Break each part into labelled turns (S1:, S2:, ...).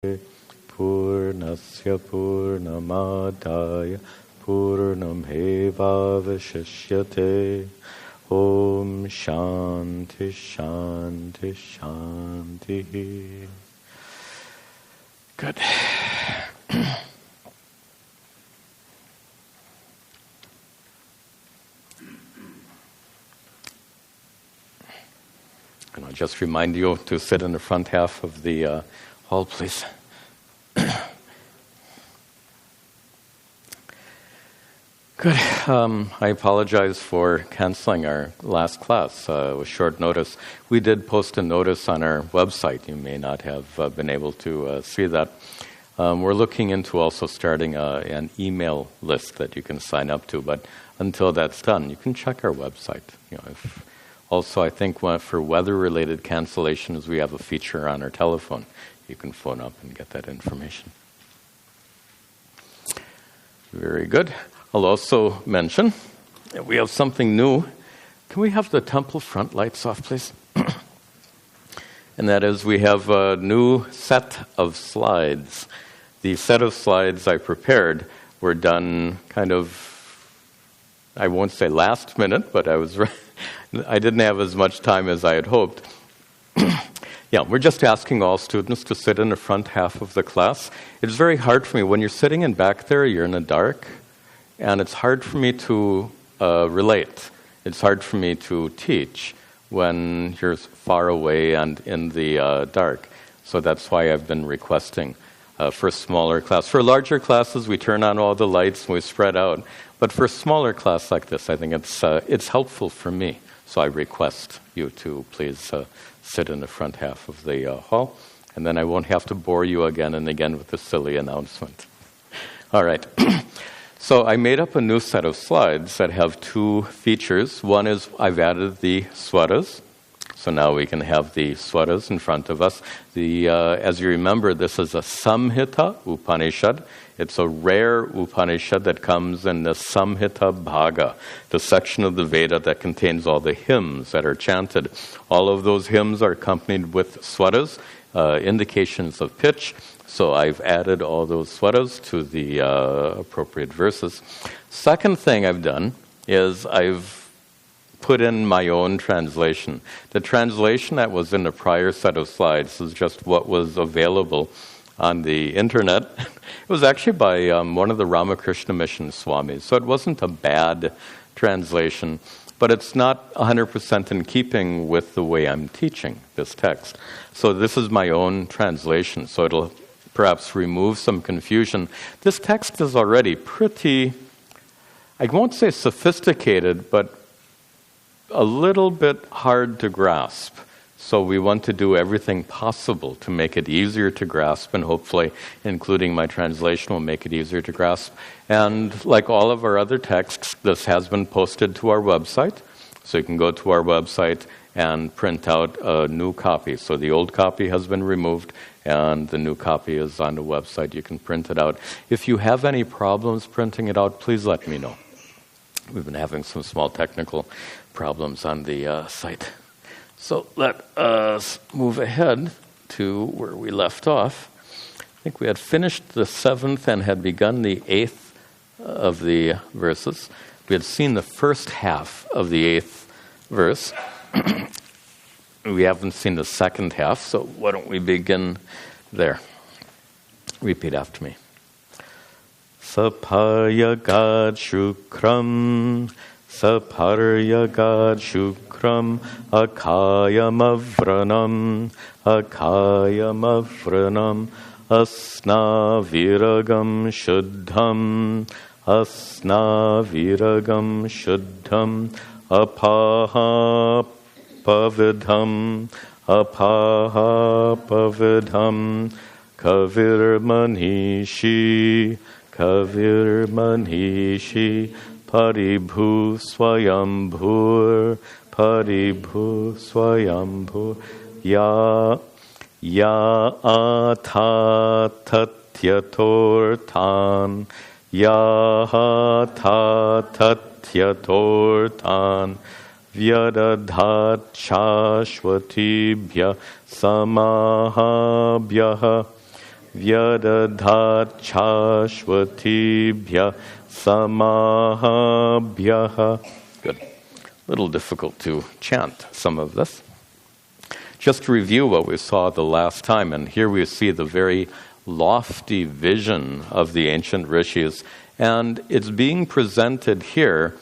S1: Purnasya Purnamadaya Purnamevavashishyate. Om Shanti Shanti Shanti. Good. And I'll just remind you to sit in the front half of the hall, please. Good. I apologize for canceling our last class with short notice. We did post a notice on our website. You may not have been able to see that. We're looking into also starting an email list that you can sign up to, but until that's done, you can check our website. Also, I think for weather-related cancellations, we have a feature on our telephone. You can phone up and get that information. Very good. I'll also mention that we have something new. Can we have the temple front lights off, please? And that is, we have a new set of slides. The set of slides I prepared were done kind of, I won't say last minute, but I didn't have as much time as I had hoped. Yeah, we're just asking all students to sit in the front half of the class. It's very hard for me. When you're sitting in back there, you're in the dark. And it's hard for me to relate. It's hard for me to teach when you're far away and in the dark. So that's why I've been requesting for a smaller class. For larger classes, we turn on all the lights and we spread out. But for a smaller class like this, I think it's helpful for me. So I request you to please sit in the front half of the hall. And then I won't have to bore you again and again with the silly announcement. All right. So I made up a new set of slides that have two features. One is I've added the swaras. So now we can have the swaras in front of us. As you remember, this is a Samhita Upanishad. It's a rare Upanishad that comes in the Samhita Bhaga, the section of the Veda that contains all the hymns that are chanted. All of those hymns are accompanied with swaras, indications of pitch. So I've added all those swaras to the appropriate verses. Second thing I've done is I've put in my own translation. The translation that was in the prior set of slides is just what was available on the internet. It was actually by one of the Ramakrishna Mission Swamis, so it wasn't a bad translation, but it's not 100% in keeping with the way I'm teaching this text. So this is my own translation, so it'll perhaps remove some confusion. This text is already pretty, I won't say sophisticated, but a little bit hard to grasp. So we want to do everything possible to make it easier to grasp, and hopefully, including my translation, will make it easier to grasp. And like all of our other texts, this has been posted to our website. So you can go to our website and print out a new copy. So the old copy has been removed, and the new copy is on the website. You can print it out. If you have any problems printing it out, please let me know. We've been having some small technical problems on the site. So let us move ahead to where we left off. I think we had finished the 7th and had begun the 8th of the verses. We had seen the first half of the 8th verse. We haven't seen the second half, so why don't we begin there? Repeat after me. Sapayagad shukram, saparyagad shukram, akayamavranam, akayamavranam, asnaviragam shuddham, asnaviragam shuddham, apahapavidham, apahapavidham, kavirmanishi, kavirmanishi, paribhu swayambhur, paribhu swayambhur, ya atatyatortan, ya atatyatortan, vyadadhat shashvatibhya samahabhyaha, vyadadhat chashvatibhya samahabhya. Good. A little difficult to chant some of this. Just to review what we saw the last time, and here we see the very lofty vision of the ancient rishis, and it's being presented here,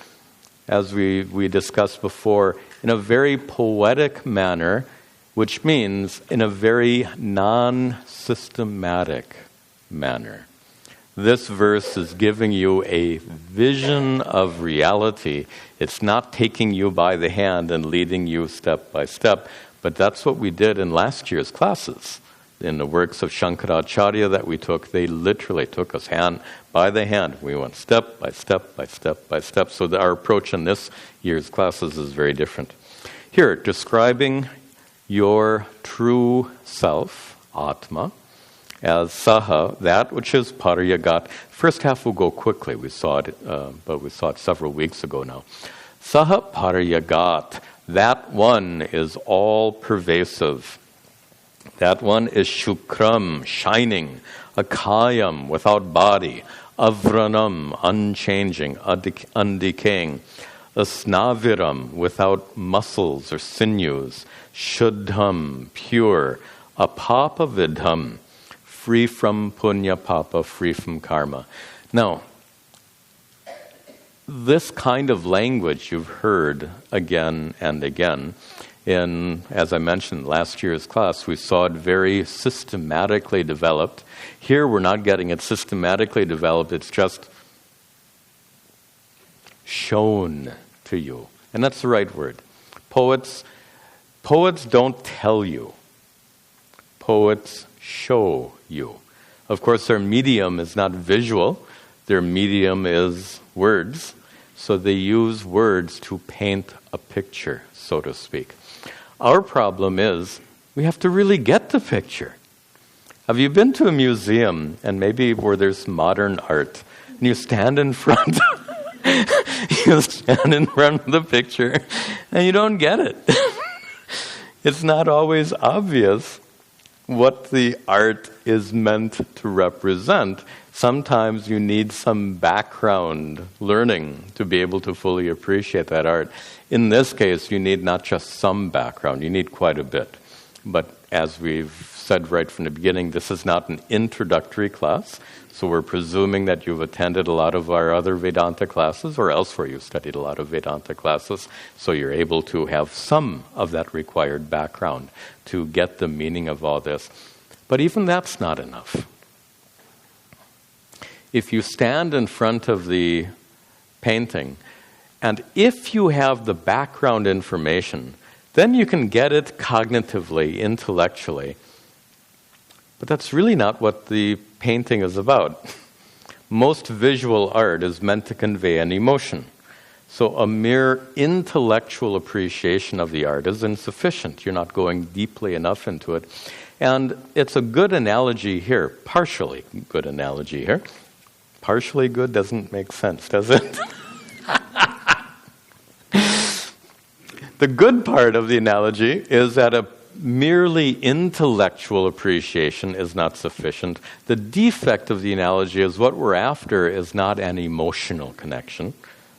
S1: as we discussed before, in a very poetic manner, which means in a very non-systematic manner. This verse is giving you a vision of reality. It's not taking you by the hand and leading you step by step, but that's what we did in last year's classes. In the works of Shankaracharya that we took, they literally took us hand by the hand. We went step by step by step by step. So our approach in this year's classes is very different. Here, describing your true self, Atma, as Saha, that which is Paryagat. First half will go quickly. We saw it, but we saw it several weeks ago now. Saha Paryagat, that one is all-pervasive. That one is Shukram, shining, Akayam, without body, Avranam, unchanging, undecaying, Asnaviram, without muscles or sinews, Shuddham, pure, Apapavidham, free from punya papa, free from karma. Now, this kind of language you've heard again and again. As I mentioned, last year's class, we saw it very systematically developed. Here, we're not getting it systematically developed. It's just shown to you. And that's the right word. Poets don't tell you. Poets show you. Of course, their medium is not visual. Their medium is words. So they use words to paint a picture, so to speak. Our problem is we have to really get the picture. Have you been to a museum and maybe where there's modern art and you stand in front you stand in front of the picture and you don't get it? It's not always obvious what the art is meant to represent. Sometimes you need some background learning to be able to fully appreciate that art. In this case, you need not just some background, you need quite a bit. But as we've said right from the beginning, this is not an introductory class, so we're presuming that you've attended a lot of our other Vedanta classes, or elsewhere you've studied a lot of Vedanta classes, so you're able to have some of that required background to get the meaning of all this. But even that's not enough. If you stand in front of the painting, and if you have the background information, then you can get it cognitively, intellectually. But that's really not what the painting is about. Most visual art is meant to convey an emotion. So a mere intellectual appreciation of the art is insufficient. You're not going deeply enough into it. And it's a good analogy here, partially good analogy here. Partially good doesn't make sense, does it? The good part of the analogy is that a merely intellectual appreciation is not sufficient. The defect of the analogy is what we're after is not an emotional connection.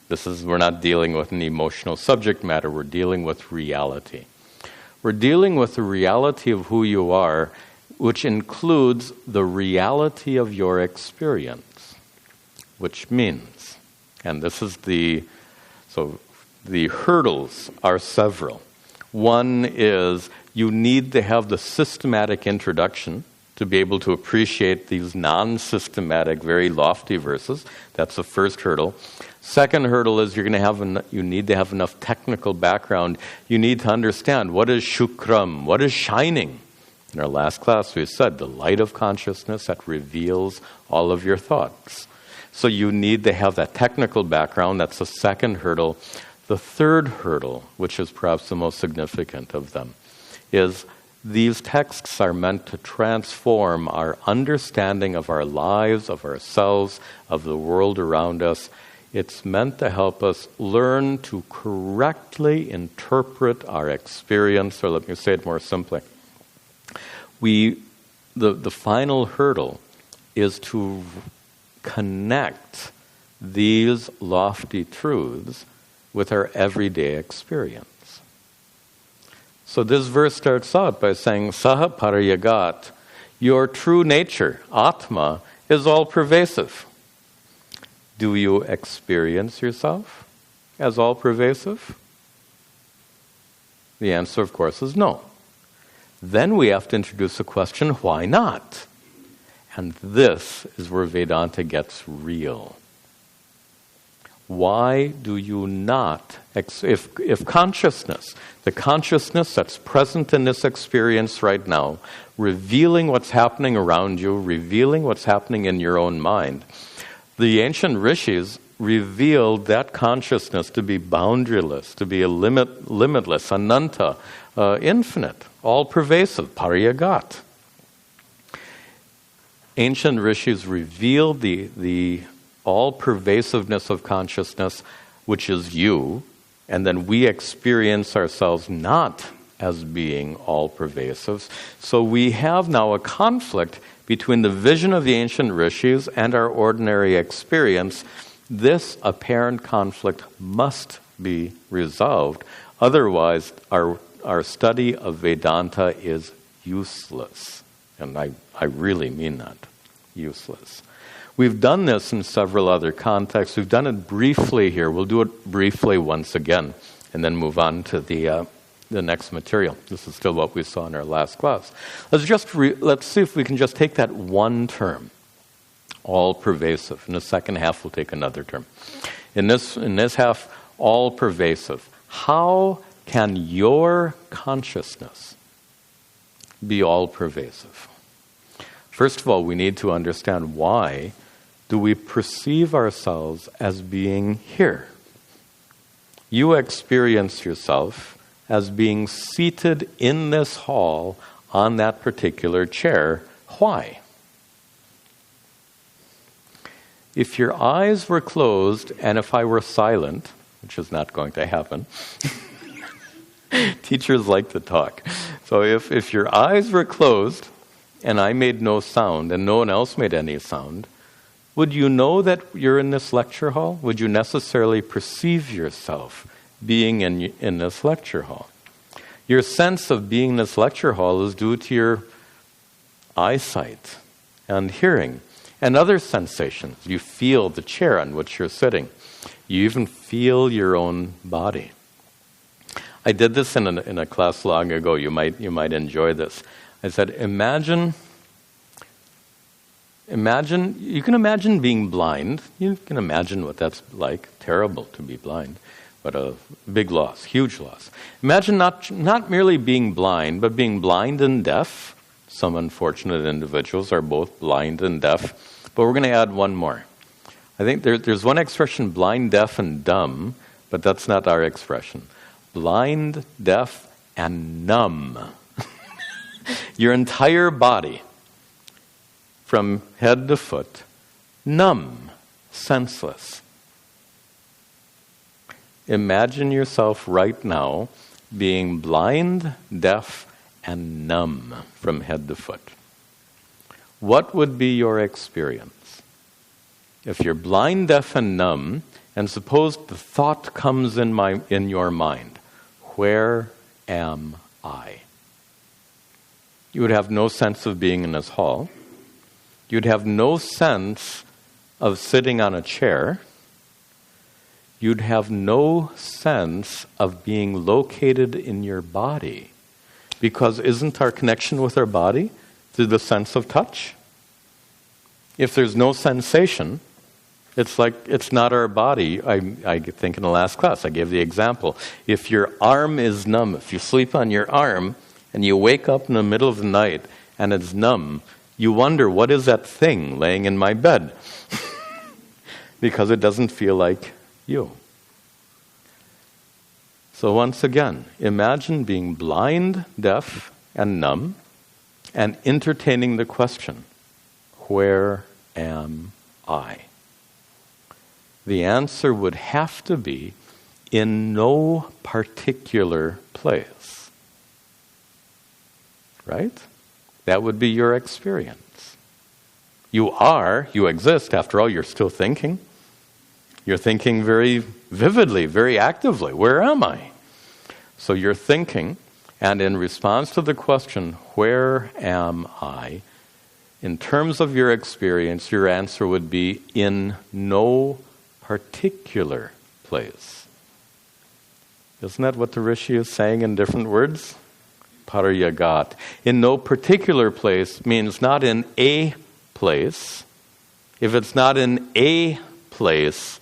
S1: We're not dealing with an emotional subject matter, we're dealing with reality. We're dealing with the reality of who you are, which includes the reality of your experience. Which means, and this is the hurdles are several. One is you need to have the systematic introduction to be able to appreciate these non-systematic, very lofty verses. That's the first hurdle. Second hurdle is you need to have enough technical background. You need to understand what is shukram, what is shining. In our last class we said the light of consciousness that reveals all of your thoughts. So you need to have that technical background. That's the second hurdle. The third hurdle, which is perhaps the most significant of them, is these texts are meant to transform our understanding of our lives, of ourselves, of the world around us. It's meant to help us learn to correctly interpret our experience, or let me say it more simply. We the final hurdle is to connect these lofty truths with our everyday experience. So this verse starts out by saying, Saha Parayagat, your true nature, Atma, is all-pervasive. Do you experience yourself as all-pervasive? The answer, of course, is no. Then we have to introduce a question, why not? And this is where Vedanta gets real. Why do you not, if consciousness, the consciousness that's present in this experience right now, revealing what's happening around you, revealing what's happening in your own mind, the ancient rishis revealed that consciousness to be boundaryless, to be limitless, ananta, infinite, all-pervasive, pariyagat. Ancient rishis revealed the all-pervasiveness of consciousness, which is you, and then we experience ourselves not as being all-pervasive. So we have now a conflict between the vision of the ancient rishis and our ordinary experience. This apparent conflict must be resolved. Otherwise, our study of Vedanta is useless. And I really mean that, useless. We've done this in several other contexts. We've done it briefly here. We'll do it briefly once again and then move on to the next material. This is still what we saw in our last class. Let's see if we can just take that one term, all-pervasive. In the second half, we'll take another term. In this half, all-pervasive. How can your consciousness be all-pervasive? First of all, we need to understand why do we perceive ourselves as being here. You experience yourself as being seated in this hall on that particular chair. Why? If your eyes were closed and if I were silent, which is not going to happen, teachers like to talk. So if your eyes were closed and I made no sound and no one else made any sound, would you know that you're in this lecture hall? Would you necessarily perceive yourself being in this lecture hall? Your sense of being in this lecture hall is due to your eyesight and hearing and other sensations. You feel the chair on which you're sitting. You even feel your own body. I did this in a class long ago. You might enjoy this. I said, imagine, you can imagine being blind. You can imagine what that's like. Terrible to be blind, but a big loss, huge loss. Imagine not merely being blind, but being blind and deaf. Some unfortunate individuals are both blind and deaf, but we're going to add one more. I think there's one expression, blind, deaf, and dumb, but that's not our expression. Blind, deaf, and numb. Your entire body, from head to foot, numb, senseless. Imagine yourself right now being blind, deaf, and numb from head to foot. What would be your experience? If you're blind, deaf, and numb, and suppose the thought comes in your mind, where am I? You would have no sense of being in this hall. You'd have no sense of sitting on a chair. You'd have no sense of being located in your body. Because isn't our connection with our body through the sense of touch? If there's no sensation, it's like it's not our body. I think in the last class I gave the example. If your arm is numb, if you sleep on your arm and you wake up in the middle of the night and it's numb, you wonder, what is that thing laying in my bed? Because it doesn't feel like you. So once again, imagine being blind, deaf, and numb, and entertaining the question, where am I? The answer would have to be in no particular place. Right? that would be your experience. You exist. After all, you're still thinking. You're thinking very vividly, very actively. Where am I? So you're thinking, and in response to the question, where am I? In terms of your experience, your answer would be in no particular place. Isn't that what the Rishi is saying in different words? Paryagat. In no particular place means not in a place. If it's not in a place,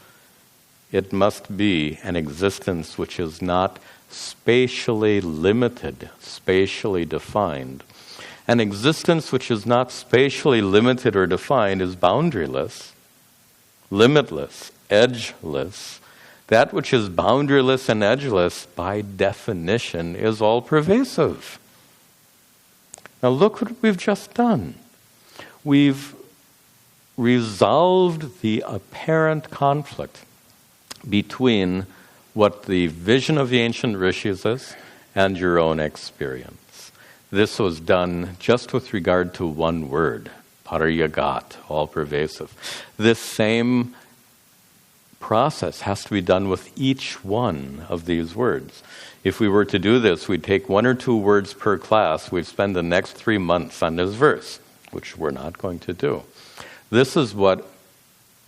S1: it must be an existence which is not spatially limited, spatially defined. An existence which is not spatially limited or defined is boundaryless, limitless, edgeless. That which is boundaryless and edgeless, by definition, is all-pervasive. Now look what we've just done. We've resolved the apparent conflict between what the vision of the ancient rishis is and your own experience. This was done just with regard to one word, paryagat, all-pervasive. This same process has to be done with each one of these words. If we were to do this, we'd take 1 or 2 words per class. We'd spend the next 3 months on this verse, which we're not going to do. This is what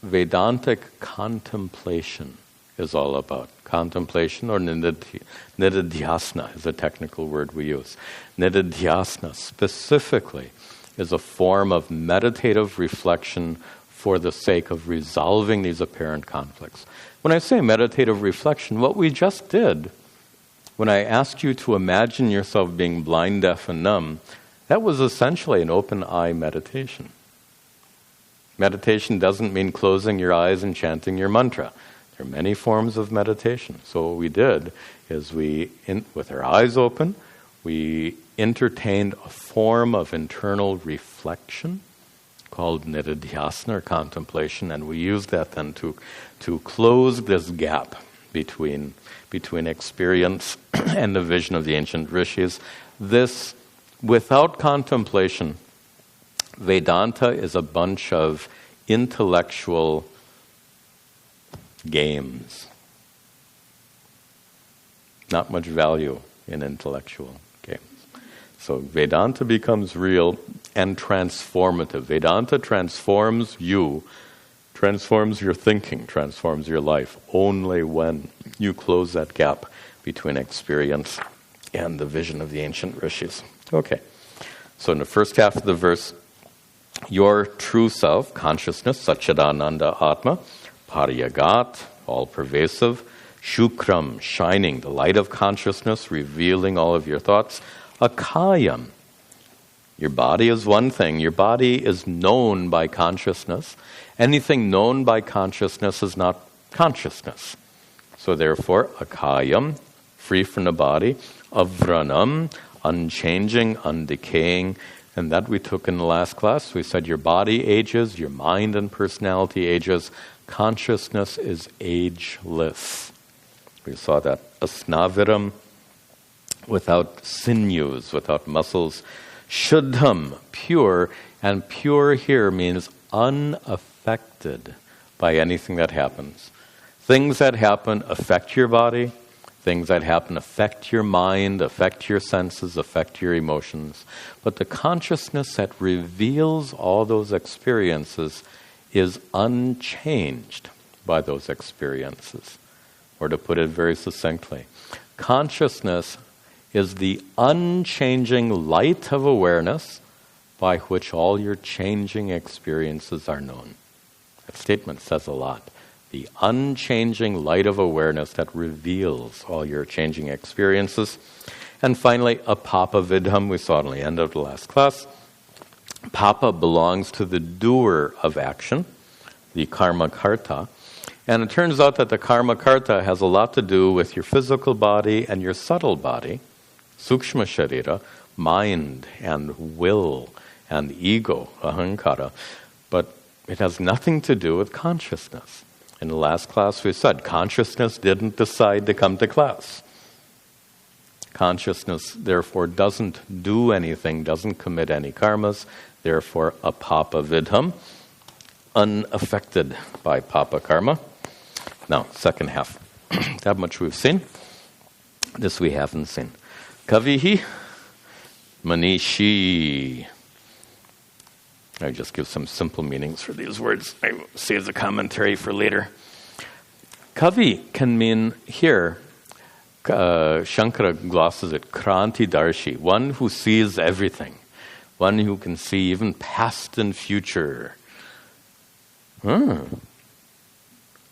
S1: Vedantic contemplation is all about. Contemplation, or nididhyasana is a technical word we use. Nididhyasana specifically is a form of meditative reflection for the sake of resolving these apparent conflicts. When I say meditative reflection, what we just did, when I asked you to imagine yourself being blind, deaf, and numb, that was essentially an open eye meditation. Meditation doesn't mean closing your eyes and chanting your mantra. There are many forms of meditation. So what we did is with our eyes open, we entertained a form of internal reflection called nididhyasana, or contemplation, and we used that then to close this gap between experience and the vision of the ancient rishis. This, without contemplation, Vedanta is a bunch of intellectual games. Not much value in intellectual games. So Vedanta becomes real and transformative. Vedanta transforms you, transforms your thinking, transforms your life only when you close that gap between experience and the vision of the ancient rishis. Okay, so in the first half of the verse, your true self, consciousness, Satchidananda Atma, Paryagat, all-pervasive, Shukram, shining, the light of consciousness, revealing all of your thoughts, Akayam. Your body is one thing. Your body is known by consciousness. Anything known by consciousness is not consciousness. So therefore, Akayam, free from the body, Avranam, unchanging, undecaying, and that we took in the last class. We said your body ages, your mind and personality ages, consciousness is ageless. We saw that. Asnaviram, without sinews, without muscles. Shuddham, pure, and pure here means unaffected by anything that happens. Things that happen affect your body. Things that happen affect your mind, affect your senses, affect your emotions. But the consciousness that reveals all those experiences is unchanged by those experiences. Or to put it very succinctly, consciousness is the unchanging light of awareness by which all your changing experiences are known. That statement says a lot. The unchanging light of awareness that reveals all your changing experiences. And finally, apapa vidham, we saw it in the end of the last class. Papa belongs to the doer of action, the karma karta. And it turns out that the karma karta has a lot to do with your physical body and your subtle body, sukshma sharira, mind and will and ego, ahankara. But it has nothing to do with consciousness. In the last class we said consciousness didn't decide to come to class. Consciousness, therefore, doesn't do anything, doesn't commit any karmas, therefore, apapa vidham, unaffected by papa karma. Now, second half. That much we've seen. This we haven't seen. Kavihi manishi. I just give some simple meanings for these words. I will save the commentary for later. Kavi can mean here, Shankara glosses it, Kranti Darshi, one who sees everything, one who can see even past and future.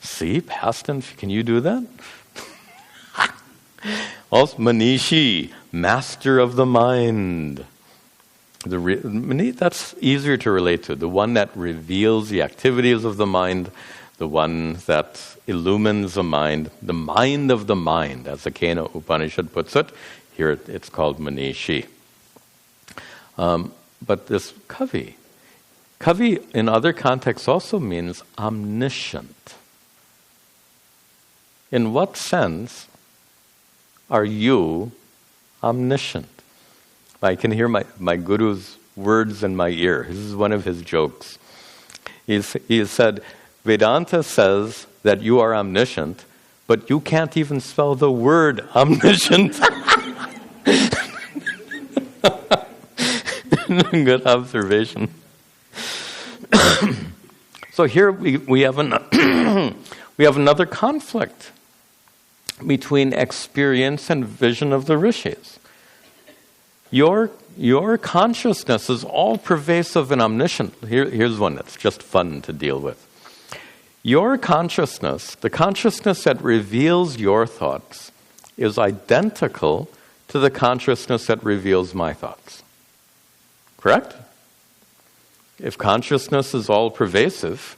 S1: See, past and can you do that? Also, Manishi, master of the mind. That's easier to relate to. The one that reveals the activities of the mind, the one that illumines the mind of the mind, as the Kena Upanishad puts it. Here it's called Manishi. But this Kavi in other contexts also means omniscient. In what sense are you omniscient? I can hear my guru's words in my ear. This is one of his jokes. He has said, Vedanta says that you are omniscient, but you can't even spell the word omniscient. Good observation. So here we have another conflict between experience and vision of the rishis. Your consciousness is all pervasive and omniscient. Here's one that's just fun to deal with. Your consciousness, the consciousness that reveals your thoughts, is identical to the consciousness that reveals my thoughts. Correct? If consciousness is all pervasive,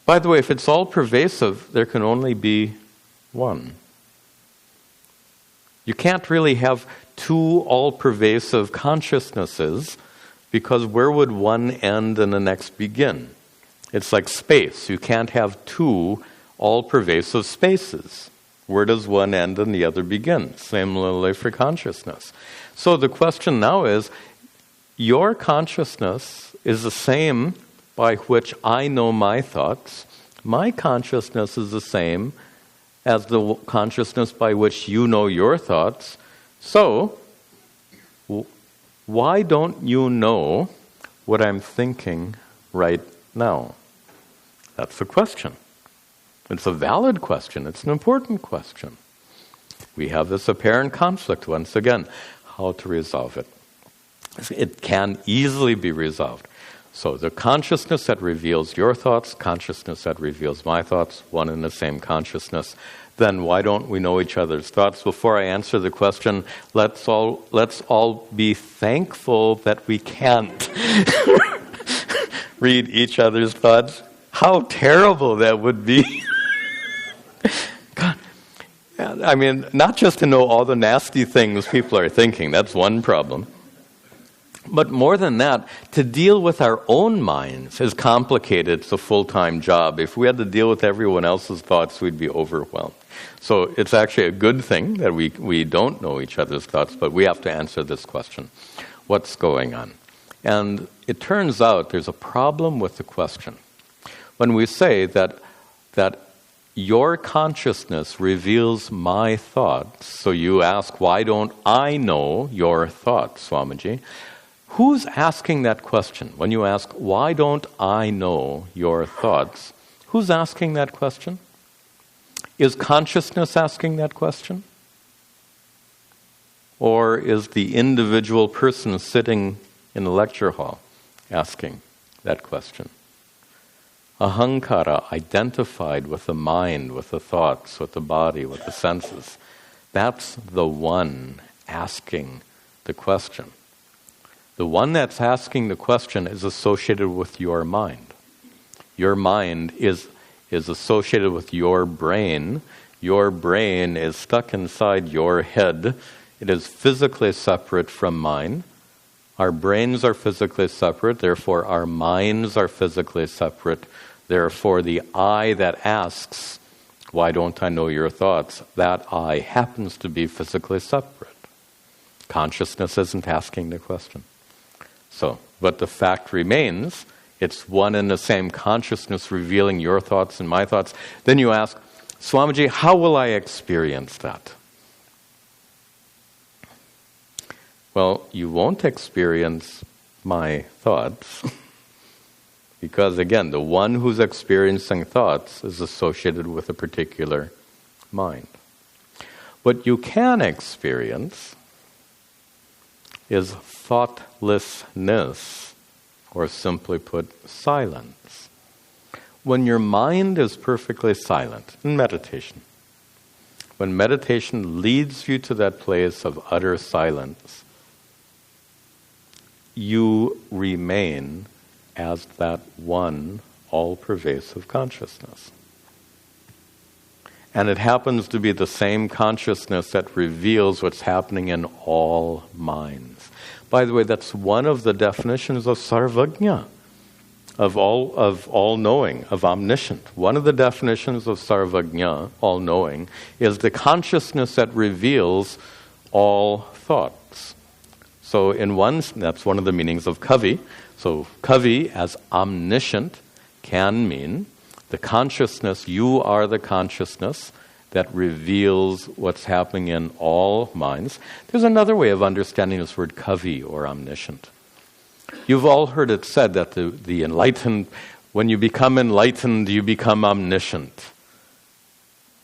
S1: by the way, if it's all pervasive, there can only be one. You can't really have two all-pervasive consciousnesses, because where would one end and the next begin? It's like space. You can't have two all-pervasive spaces. Where does one end and the other begin? Similarly for consciousness. So the question now is, your consciousness is the same by which I know my thoughts. My consciousness is the same as the consciousness by which you know your thoughts. So, why don't you know what I'm thinking right now? That's the question. It's a valid question. It's an important question. We have this apparent conflict once again. How to resolve it? It can easily be resolved. So the consciousness that reveals your thoughts, consciousness that reveals my thoughts, one and the same consciousness. Then why don't we know each other's thoughts? Before I answer the question, let's all be thankful that we can't read each other's thoughts. How terrible that would be. God. I mean, not just to know all the nasty things people are thinking, that's one problem. But more than that, to deal with our own minds is complicated. It's a full-time job. If we had to deal with everyone else's thoughts, we'd be overwhelmed. So it's actually a good thing that we don't know each other's thoughts, but we have to answer this question. What's going on? And it turns out there's a problem with the question. When we say that your consciousness reveals my thoughts, so you ask, why don't I know your thoughts, Swamiji? Who's asking that question? When you ask, why don't I know your thoughts? Who's asking that question? Is consciousness asking that question? Or is the individual person sitting in the lecture hall asking that question? Ahankara, identified with the mind, with the thoughts, with the body, with the senses. That's the one asking the question. The one that's asking the question is associated with your mind. Your mind is associated with your brain. Your brain is stuck inside your head. It is physically separate from mine. Our brains are physically separate, therefore our minds are physically separate. Therefore the I that asks, why don't I know your thoughts, that I happens to be physically separate. Consciousness isn't asking the question. So, but the fact remains, it's one and the same consciousness revealing your thoughts and my thoughts. Then you ask, Swamiji, how will I experience that? Well, you won't experience my thoughts because, again, the one who's experiencing thoughts is associated with a particular mind. What you can experience is thoughtlessness, or simply put, silence. When your mind is perfectly silent in meditation, when meditation leads you to that place of utter silence, you remain as that one all-pervasive consciousness. And it happens to be the same consciousness that reveals what's happening in all minds. By the way, that's one of the definitions of sarvagnya, of all-knowing, of omniscient. One of the definitions of sarvagnya, all-knowing, is the consciousness that reveals all thoughts. So that's one of the meanings of kavi. So kavi as omniscient can mean the consciousness, you are the consciousness that reveals what's happening in all minds. There's another way of understanding this word kavi or omniscient. You've all heard it said that the enlightened, when you become enlightened, you become omniscient.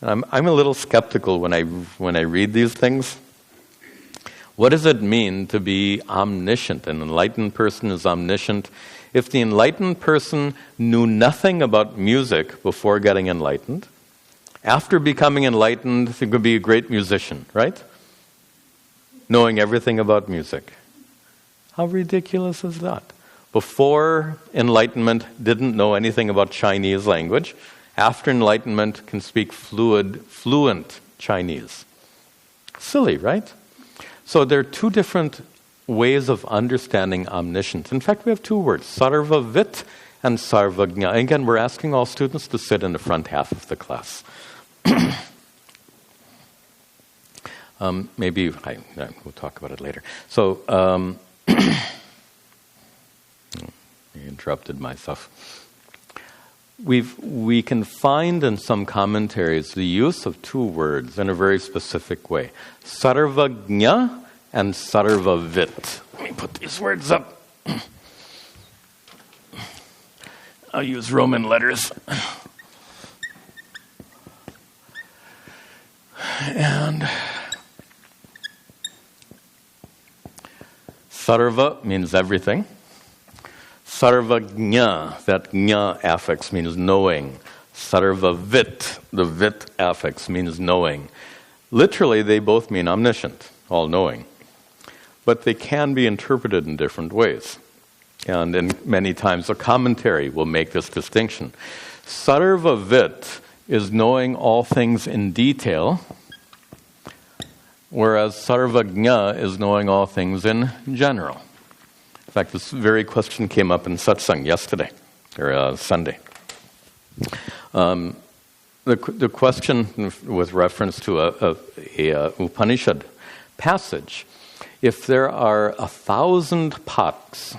S1: And I'm a little skeptical when I read these things. What does it mean to be omniscient? An enlightened person is omniscient. If the enlightened person knew nothing about music before getting enlightened, after becoming enlightened, he could be a great musician, right? Knowing everything about music. How ridiculous is that? Before enlightenment, didn't know anything about Chinese language. After enlightenment, can speak fluent Chinese. Silly, right? So there are two different ways of understanding omniscience. In fact, we have two words, sarvavit and sarvagnya. Again, we're asking all students to sit in the front half of the class. We'll talk about it later. So, I interrupted myself. We can find in some commentaries the use of two words in a very specific way. Sarvagnya and sarvavit. Let me put these words up. I'll use Roman letters. And sarva means everything. Sarvagnya, that gnya affix means knowing. Sarvavit, the vit affix means knowing. Literally, they both mean omniscient, all-knowing. But they can be interpreted in different ways. And in many times a commentary will make this distinction. Sarvavit is knowing all things in detail, whereas sarvagnya is knowing all things in general. In fact, this very question came up in satsang yesterday, or Sunday. The question with reference to a Upanishad passage, if there are 1,000 pots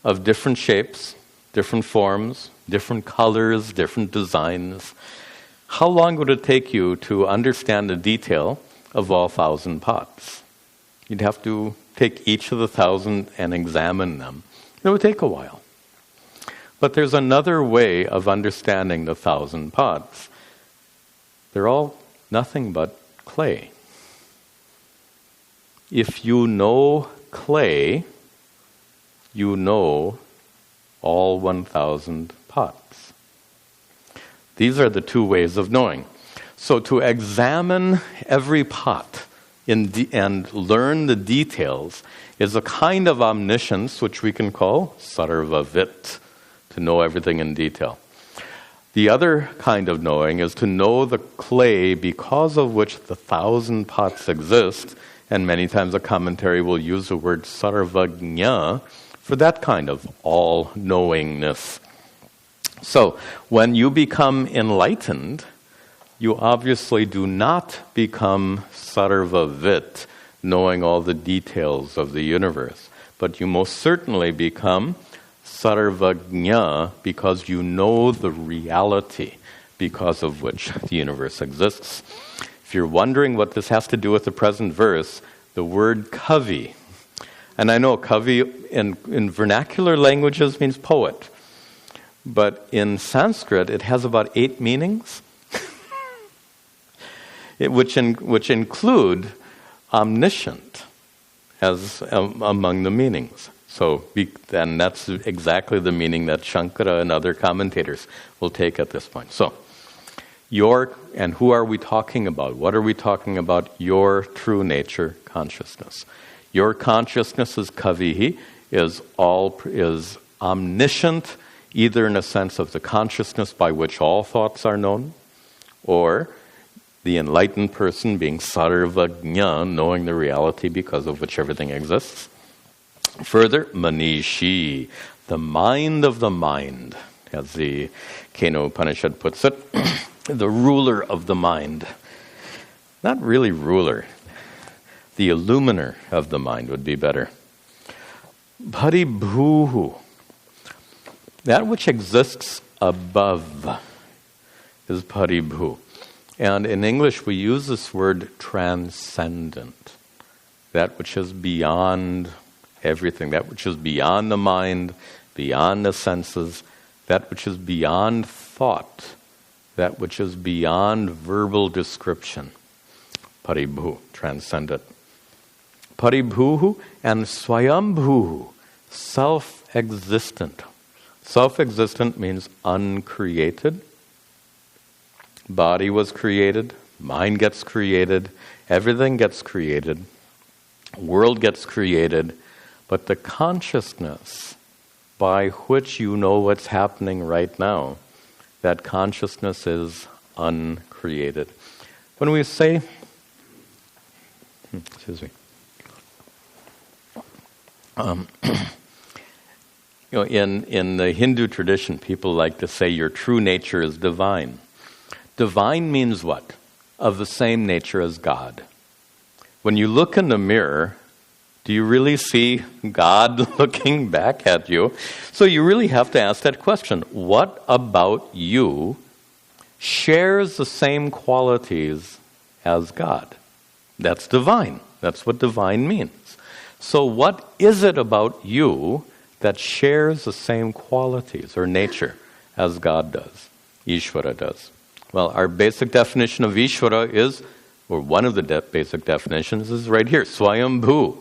S1: of different shapes, different forms, different colors, different designs, how long would it take you to understand the detail of all 1,000 pots? You'd have to take each of the 1,000 and examine them. It would take a while. But there's another way of understanding the 1,000 pots. They're all nothing but clay. If you know clay, you know all 1,000 pots. These are the two ways of knowing. So to examine every pot and learn the details is a kind of omniscience which we can call sarvavit, to know everything in detail. The other kind of knowing is to know the clay because of which the 1,000 pots exist, and many times a commentary will use the word sarvagnya for that kind of all-knowingness. So, when you become enlightened, you obviously do not become sarvavit, knowing all the details of the universe. But you most certainly become sarvagnya because you know the reality because of which the universe exists. If you're wondering what this has to do with the present verse, the word kavi, and I know kavi in vernacular languages means poet, but in Sanskrit it has about 8 meanings, which include omniscient as among the meanings. So, and that's exactly the meaning that Shankara and other commentators will take at this point. So, and who are we talking about? What are we talking about? Your true nature consciousness. Your consciousness is kavihi, is omniscient, either in a sense of the consciousness by which all thoughts are known, or the enlightened person being sarvagnya, knowing the reality because of which everything exists. Further, manishi, the mind of the mind, as the Kena Upanishad puts it, the ruler of the mind. Not really ruler. The illuminer of the mind would be better. Paribhuhu, that which exists above is paribhu. And in English we use this word transcendent. That which is beyond everything, that which is beyond the mind, beyond the senses, that which is beyond thought, that which is beyond verbal description. Paribhu, transcendent. Paribhuhu and swayambhuhu, self-existent. Self-existent means uncreated. Body was created, mind gets created, everything gets created, world gets created, but the consciousness by which you know what's happening right now, that consciousness is uncreated. When we say, in the Hindu tradition, people like to say your true nature is divine. Divine means what? Of the same nature as God. When you look in the mirror, do you really see God looking back at you? So you really have to ask that question. What about you shares the same qualities as God? That's divine. That's what divine means. So what is it about you that shares the same qualities or nature as God does, Ishvara does? Well, our basic definition of Ishvara is, or one of the basic definitions is right here, Swayambhu,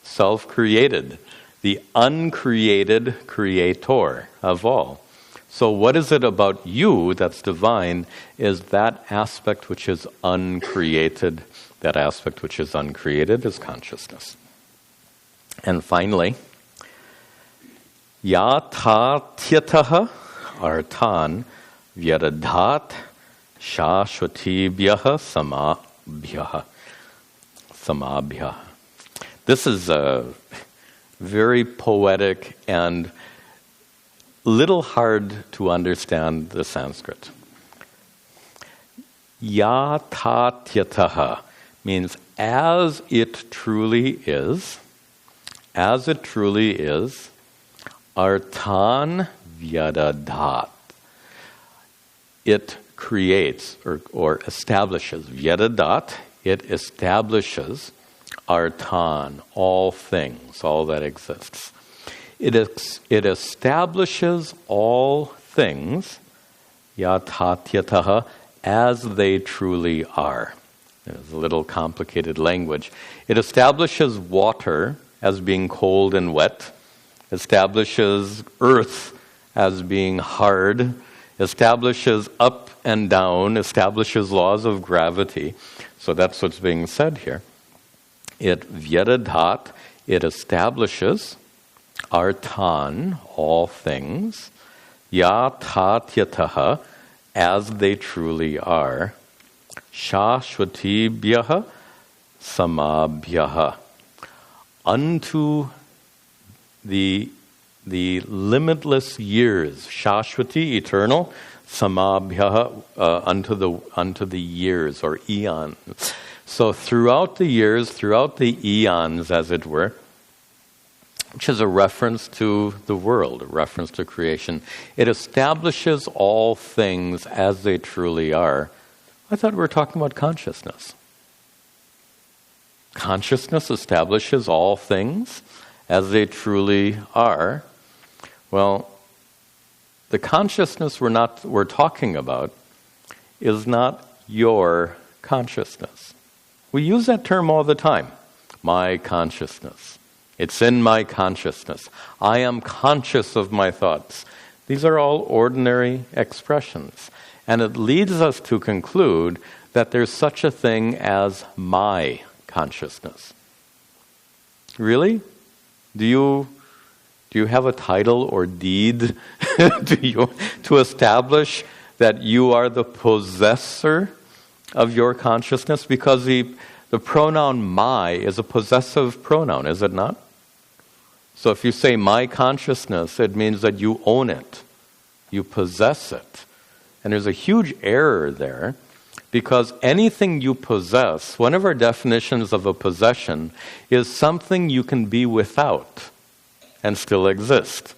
S1: self-created, the uncreated creator of all. So what is it about you that's divine is that aspect which is uncreated. That aspect which is uncreated is consciousness. And finally, yatathyataha arthan vyadadhat shashvatibhyaha samabhyaha. This is a very poetic and little hard to understand the Sanskrit. Yatatyataha means as it truly is, arthan vyadadhat. It creates or establishes, vyadadat, it establishes arthan, all things, all that exists. It establishes all things, yatatyataha, as they truly are. It's a little complicated language. It establishes water as being cold and wet, establishes earth as being hard, establishes up and down, establishes laws of gravity. So that's what's being said here. It vyadadhat, it establishes arthan, all things, yatatyataha, as they truly are, shashvatibhyaha samabhyaha, unto the limitless years, shashvati, eternal, samabhyaha, unto the years or eons. So throughout the years, throughout the eons, as it were, which is a reference to the world, a reference to creation, it establishes all things as they truly are. I thought we were talking about consciousness. Consciousness establishes all things as they truly are. Well, the consciousness we're talking about is not your consciousness. We use that term all the time. My consciousness. It's in my consciousness. I am conscious of my thoughts. These are all ordinary expressions. And it leads us to conclude that there's such a thing as my consciousness. Really? Do you have a title or deed to establish that you are the possessor of your consciousness? Because the pronoun my is a possessive pronoun, is it not? So if you say my consciousness, it means that you own it. You possess it. And there's a huge error there, because anything you possess, one of our definitions of a possession is something you can be without and still exist.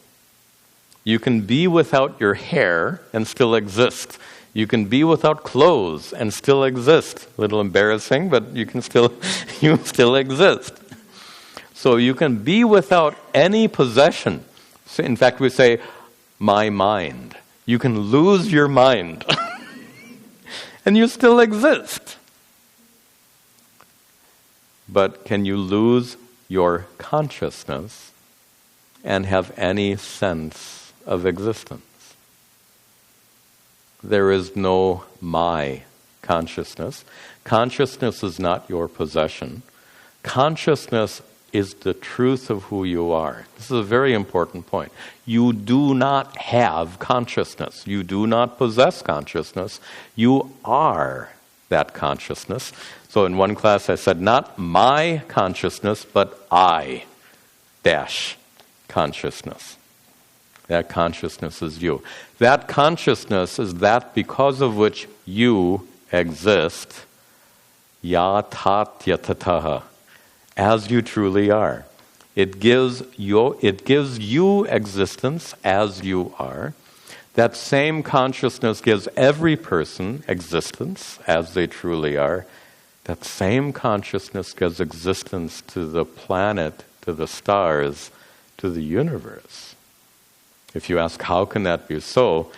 S1: You can be without your hair and still exist. You can be without clothes and still exist. A little embarrassing, but you still exist. So you can be without any possession. So in fact, we say, my mind. You can lose your mind. And you still exist. But can you lose your consciousness and have any sense of existence? There is no my consciousness. Consciousness is not your possession. Consciousness is the truth of who you are. This is a very important point. You do not have consciousness. You do not possess consciousness. You are that consciousness. So in one class I said, not my consciousness, but I dash consciousness. That consciousness is you. That consciousness is that because of which you exist, yatathatataha, as you truly are. It gives you existence as you are. That same consciousness gives every person existence as they truly are. That same consciousness gives existence to the planet, to the stars, to the universe. If you ask, how can that be so?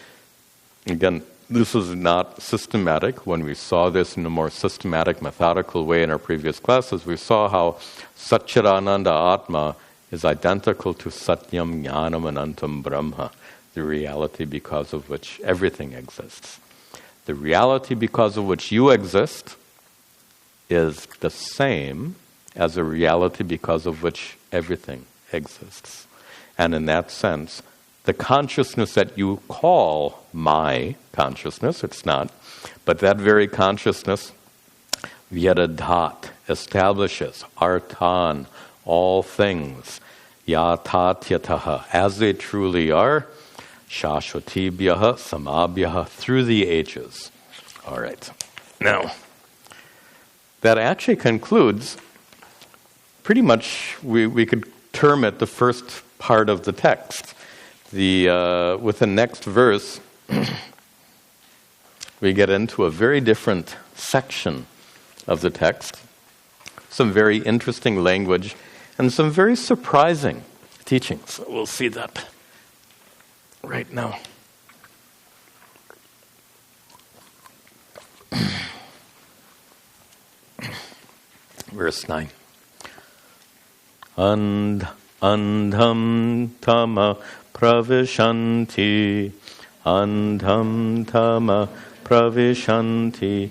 S1: Again, this is not systematic. When we saw this in a more systematic, methodical way in our previous classes, we saw how Satchidananda Atma is identical to Satyam Jnanam Anantam Brahma, the reality because of which everything exists. The reality because of which you exist is the same as a reality because of which everything exists. And in that sense, the consciousness that you call my consciousness, it's not, but that very consciousness, vyadadat, establishes, artan, all things, yatatyataha, as they truly are, shashvatibhyaha, samabhyaha, through the ages. All right. Now, that actually concludes, pretty much, we could term it the first part of the text. With the next verse, we get into a very different section of the text, some very interesting language, and some very surprising teachings. We'll see that right now. Verse 9. Andham tama pravishanti, andham tama pravishanti,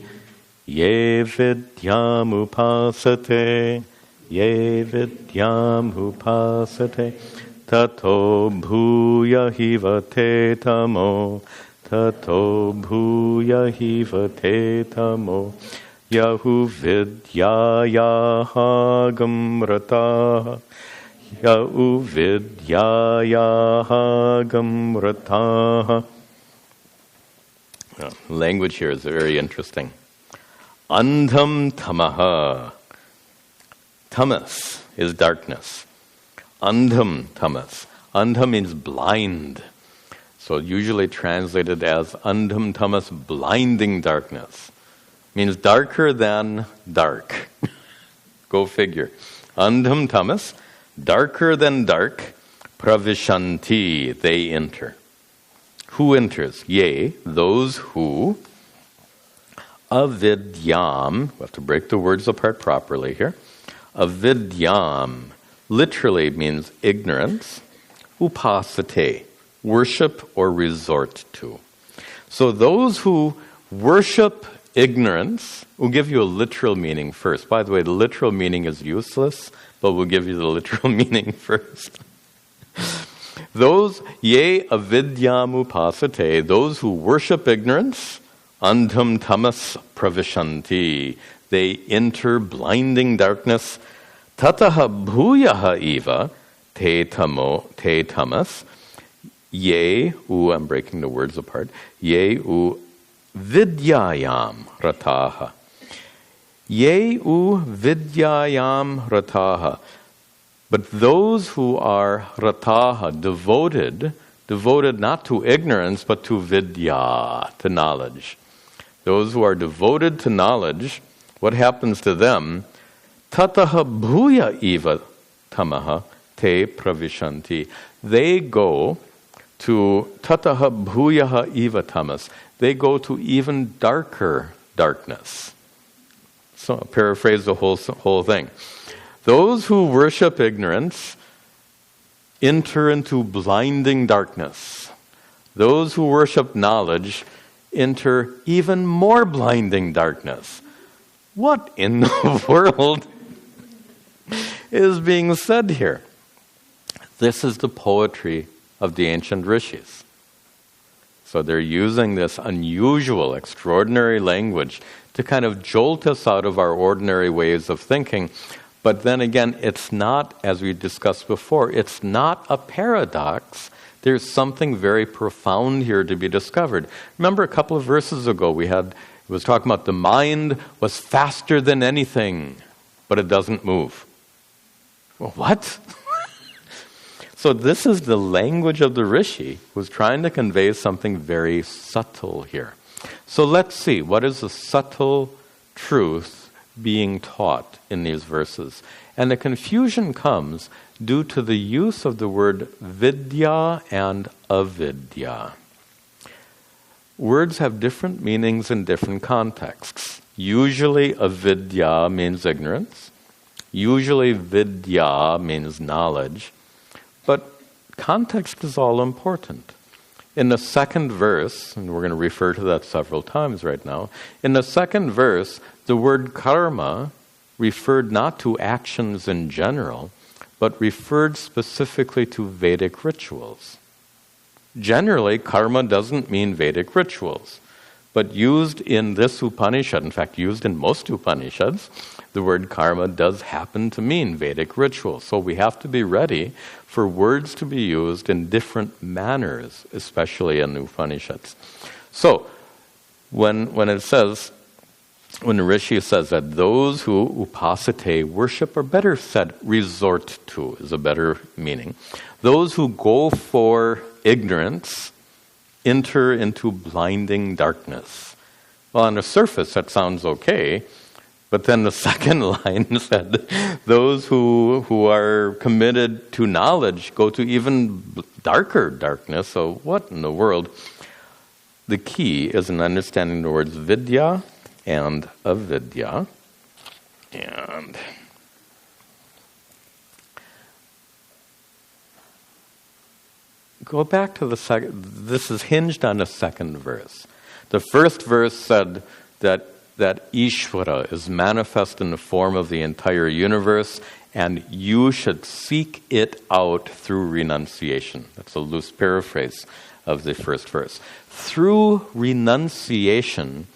S1: ye vidyam upasate, tato bhuya hivate tamo, yahu vidyayaha gamrata, Yau vidyayaha gamrataha. Language here is very interesting. Andham tamaha. Tamas is darkness. Andham tamas. Andham means blind. So usually translated as andham tamas, blinding darkness. Means darker than dark. Go figure. Andham tamas, darker than dark, pravishanti, they enter. Who enters? Yea, those who avidyam, we have to break the words apart properly here. Avidyam literally means ignorance. Upasate, worship or resort to. So those who worship ignorance, we'll give you a literal meaning first. By the way, the literal meaning is useless, but we'll give you the literal meaning first. Those, ye avidyam upasate, those who worship ignorance, andham tamas pravishanti, they enter blinding darkness. Tataha bhuyaha eva te tamas, ye, I'm breaking the words apart, ye vidyayam rataha. Ye vidyayam rataha. But those who are rataha, devoted not to ignorance, but to vidya, to knowledge. Those who are devoted to knowledge, what happens to them? Tataha bhuya eva tamaha te pravishanti. They go to tataha bhuyaha eva tamas. They go to even darker darkness. So I'll paraphrase the whole thing. Those who worship ignorance enter into blinding darkness. Those who worship knowledge enter even more blinding darkness. What in the world is being said here? This is the poetry of the ancient rishis. So they're using this unusual, extraordinary language to kind of jolt us out of our ordinary ways of thinking. But then again, it's not, as we discussed before, it's not a paradox. There's something very profound here to be discovered. Remember a couple of verses ago it was talking about the mind was faster than anything, but it doesn't move. Well, what? So this is the language of the rishi who's trying to convey something very subtle here. So let's see, what is the subtle truth being taught in these verses? And the confusion comes due to the use of the word vidya and avidya. Words have different meanings in different contexts. Usually avidya means ignorance. Usually vidya means knowledge. But context is all important. In the second verse, and we're going to refer to that several times right now, in the second verse, the word karma referred not to actions in general, but referred specifically to Vedic rituals. Generally, karma doesn't mean Vedic rituals, but used in this Upanishad, in fact, used in most Upanishads, the word karma does happen to mean Vedic rituals. So we have to be ready for words to be used in different manners, especially in the Upanishads. So, when the Rishi says that those who upasate, worship, or better said, resort to, is a better meaning. Those who go for ignorance enter into blinding darkness. Well, on the surface, that sounds okay, but then the second line said, those who are committed to knowledge go to even darker darkness. So what in the world? The key is in understanding the words vidya and avidya. And go back to the second. This is hinged on the second verse. The first verse said that Ishvara is manifest in the form of the entire universe, and you should seek it out through renunciation. That's a loose paraphrase of the first verse. Through renunciation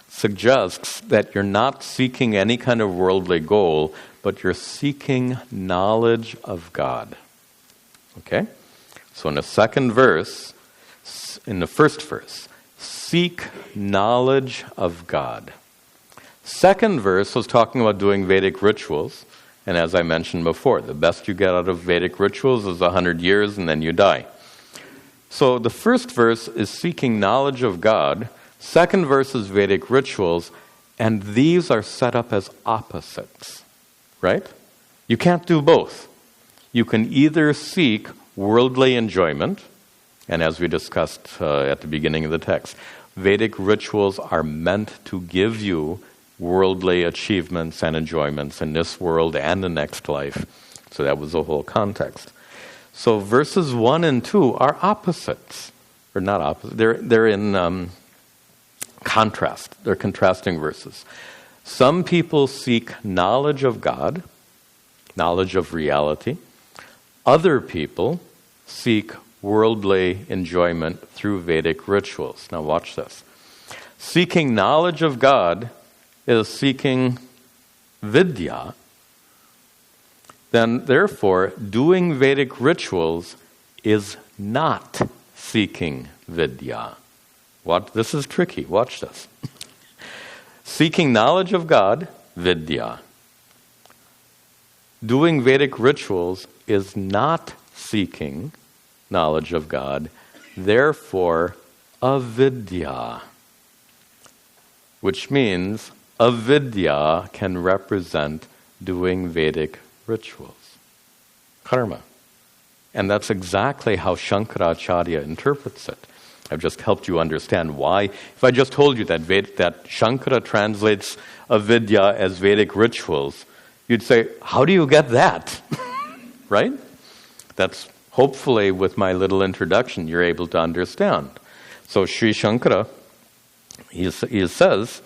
S1: suggests that you're not seeking any kind of worldly goal, but you're seeking knowledge of God. Okay? So in the second verse, in the first verse, seek knowledge of God. Second verse was talking about doing Vedic rituals. And as I mentioned before, the best you get out of Vedic rituals is 100 years and then you die. So the first verse is seeking knowledge of God. Second verse is Vedic rituals. And these are set up as opposites, right? You can't do both. You can either seek worldly enjoyment, and as we discussed at the beginning of the text, Vedic rituals are meant to give you worldly achievements and enjoyments in this world and the next life. So that was the whole context. So verses 1 and 2 are opposites. Or not opposite. They're in contrast. They're contrasting verses. Some people seek knowledge of God, knowledge of reality. Other people seek worldly enjoyment through Vedic rituals. Now watch this. Seeking knowledge of God is seeking vidya. Then therefore, doing Vedic rituals is not seeking vidya. This is tricky. Watch this. Seeking knowledge of God, vidya. Doing Vedic rituals is not seeking knowledge of God, therefore avidya. Which means avidya can represent doing Vedic rituals. Karma. And that's exactly how Shankaracharya interprets it. I've just helped you understand why. If I just told you that Shankara translates avidya as Vedic rituals, you'd say, how do you get that? Right? That's hopefully with my little introduction you're able to understand. So Sri Shankara, he says,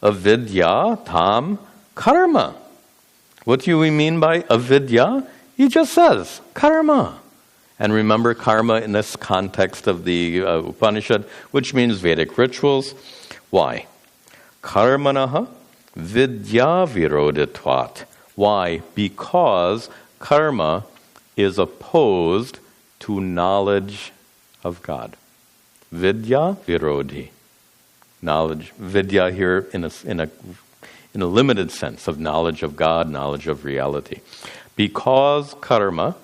S1: avidya tam karma. What do we mean by avidya? He just says karma. And remember karma in this context of the Upanishad, which means Vedic rituals. Why? Karmanaha vidya viroditvat. Why? Because karma is opposed to knowledge of God. Vidya virodhi. Knowledge. Vidya here in a limited sense of knowledge of God, knowledge of reality. Because karma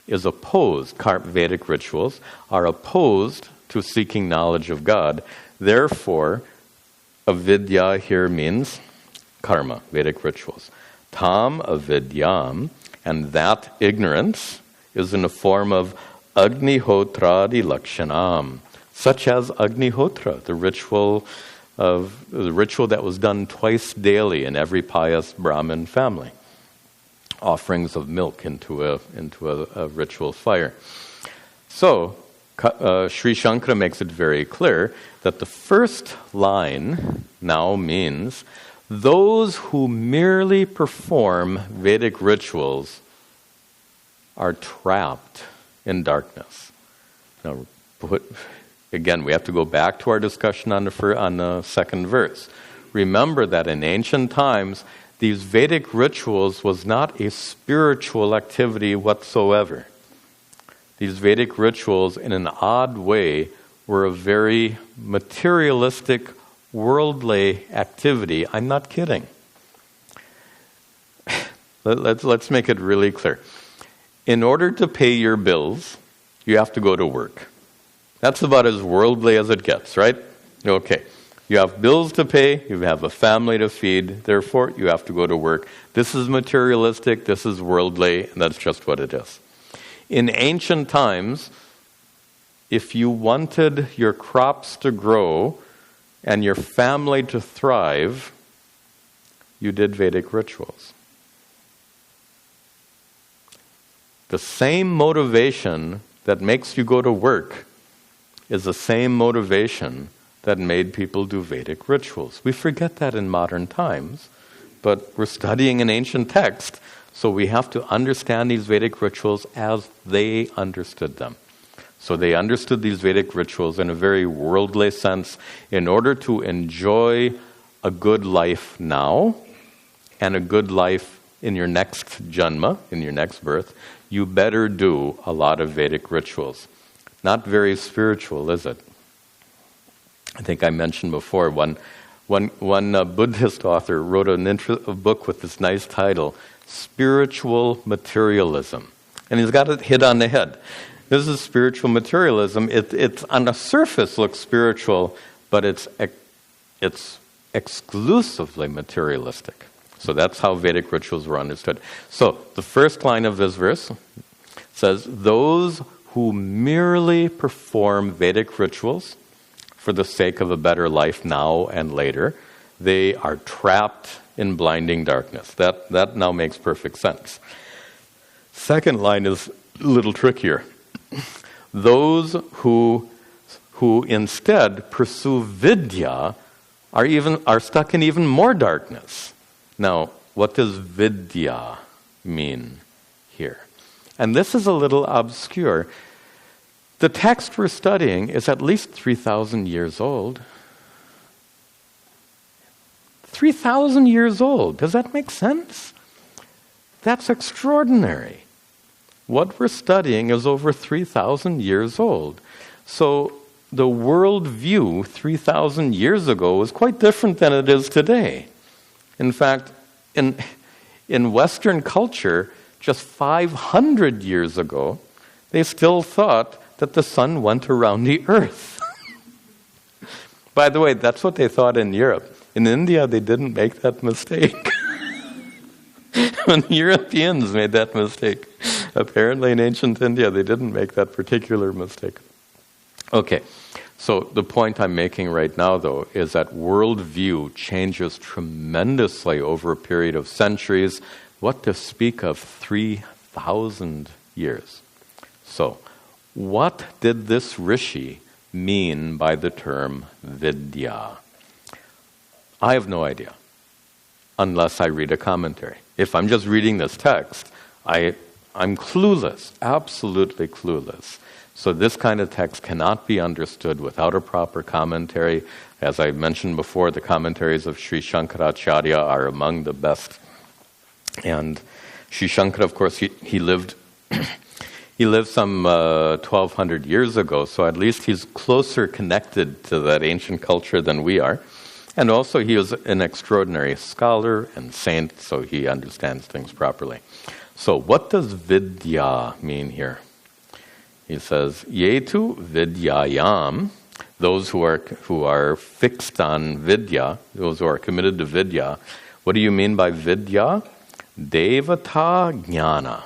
S1: is opposed, Vedic rituals are opposed to seeking knowledge of God. Therefore, avidya here means karma, Vedic rituals. Tam avidyam, and that ignorance is in the form of agnihotradi lakshanam, such as agnihotra, the ritual that was done twice daily in every pious Brahmin family. Offerings of milk into a ritual fire. So, Sri Shankara makes it very clear that the first line now means those who merely perform Vedic rituals are trapped in darkness. Now, again, we have to go back to our discussion on the second verse. Remember that in ancient times, these Vedic rituals was not a spiritual activity whatsoever. These Vedic rituals, in an odd way, were a very materialistic, worldly activity. I'm not kidding. Let's make it really clear. In order to pay your bills, you have to go to work. That's about as worldly as it gets, right? Okay. You have bills to pay, you have a family to feed, therefore you have to go to work. This is materialistic, this is worldly, and that's just what it is. In ancient times, if you wanted your crops to grow and your family to thrive, you did Vedic rituals. The same motivation that makes you go to work is the same motivation that made people do Vedic rituals. We forget that in modern times, but we're studying an ancient text, so we have to understand these Vedic rituals as they understood them. So they understood these Vedic rituals in a very worldly sense. In order to enjoy a good life now and a good life in your next janma, in your next birth, you better do a lot of Vedic rituals. Not very spiritual, is it? I think I mentioned before, one One Buddhist author wrote a book with this nice title, Spiritual Materialism. And he's got it hit on the head. This is spiritual materialism. It's on the surface looks spiritual, but it's exclusively materialistic. So that's how Vedic rituals were understood. So the first line of this verse says, those who merely perform Vedic rituals for the sake of a better life now and later, they are trapped in blinding darkness. That now makes perfect sense. Second line is a little trickier. Those who instead pursue vidya are stuck in even more darkness. Now, what does vidya mean here? And this is a little obscure. The text we're studying is at least 3,000 years old. 3,000 years old. Does that make sense? That's extraordinary. What we're studying is over 3,000 years old. So the world view 3,000 years ago was quite different than it is today. In fact, in Western culture, just 500 years ago, they still thought that the sun went around the earth. By the way, that's what they thought in Europe. In India, they didn't make that mistake. When the Europeans made that mistake. Apparently in ancient India, they didn't make that particular mistake. Okay, so the point I'm making right now, though, is that worldview changes tremendously over a period of centuries. What to speak of 3,000 years? So, what did this rishi mean by the term vidya? I have no idea, unless I read a commentary. If I'm just reading this text, I'm clueless, absolutely clueless. So this kind of text cannot be understood without a proper commentary. As I mentioned before, the commentaries of Sri Shankaracharya are among the best. And Sri Shankara, of course, he lived he lived some 1,200 years ago, so at least he's closer connected to that ancient culture than we are. And also he was an extraordinary scholar and saint, so he understands things properly. So what does vidya mean here? He says, yetu vidyayam, those who are fixed on vidya, those who are committed to vidya. What do you mean by vidya? Devata jnana.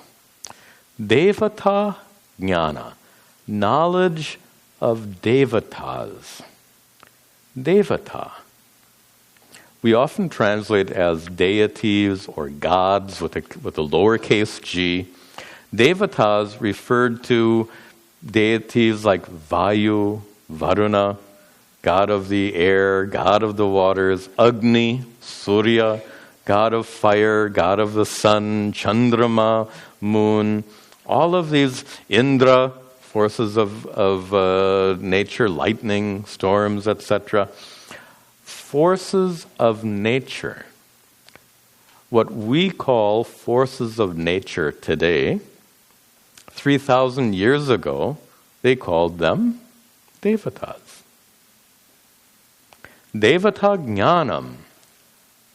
S1: Devata jnana. Knowledge of devatas. Devata. We often translate as deities or gods with a lowercase g. Devatas referred to deities like Vayu, Varuna, god of the air, god of the waters, Agni, Surya, god of fire, god of the sun, Chandrama, moon. All of these, Indra, forces of nature, lightning, storms, etc. Forces of nature. What we call forces of nature today, 3,000 years ago, they called them devatas. Devata jnanam,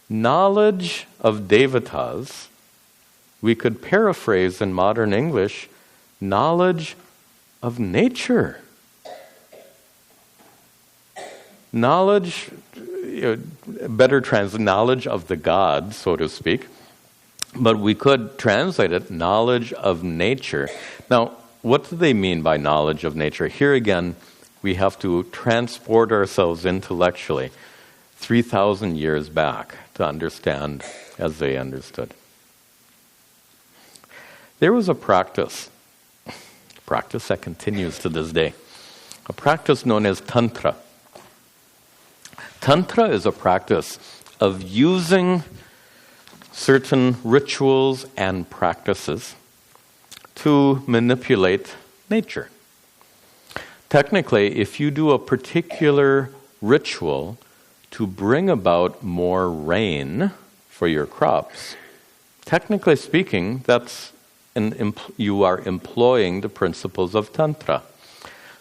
S1: knowledge of devatas, we could paraphrase in modern English, knowledge of nature. Knowledge, better translate, knowledge of the gods, so to speak. But we could translate it, knowledge of nature. Now, what do they mean by knowledge of nature? Here again, we have to transport ourselves intellectually 3,000 years back to understand as they understood. There was a practice that continues to this day, a practice known as Tantra. Tantra is a practice of using certain rituals and practices to manipulate nature. Technically, if you do a particular ritual to bring about more rain for your crops, technically speaking, you are employing the principles of Tantra.